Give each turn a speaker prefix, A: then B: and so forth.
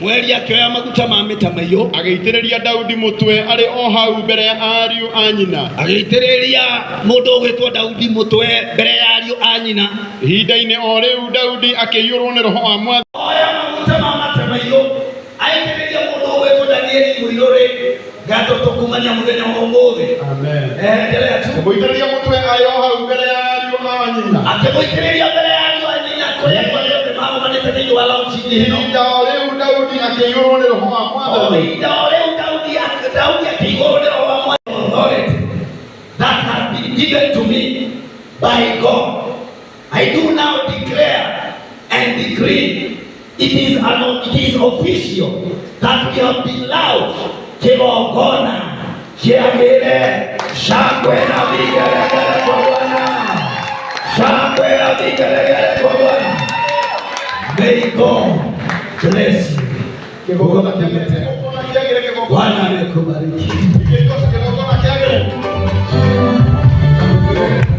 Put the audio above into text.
A: Mweri akioya maguta ma mĩtamaiyũ
B: agĩitĩrĩria Daudi mũtwe arĩ o hau mbere ya ariũ a nyina.
A: Agĩitĩrĩria mũndũ ũgwĩtwo Daudi mũtwe mbere ya ariũ a nyina.
B: Ihinda-inĩ o rĩu Daudi akĩiyũrwo nĩ Roho wa Mwathani.
A: Oya maguta ma mĩtamaiyũ aitĩrĩria mũndũ ũgwĩtwo Danieli mũirũrĩ gato tũkumania mũthenya wa ũmũthĩ.
B: Amen.
A: Endelea tu.
B: Akĩmũitĩrĩria mũtwe arĩ o hau mbere ya ariũ a nyina.
A: Akĩmũitĩrĩria mbere ya ariũ a nyina kũrĩa kwothe maũmanĩte thĩinĩ wa launch-inĩ ĩno.
B: Ihinda o rĩu Daudi akĩiyũrwo nĩ Roho wa Mwathani.
A: Ihinda o rĩu Daudi akĩiyũrwo nĩ Roho wa Mwathani. Authority that has been given to me by God. I do now declare and decree it is official that we have been loud. Kigongona kiagire shangwe na vigelegele kwa Bwana, shangwe na vigelegele kwa Bwana. May God bless you. Bwana amekubariki.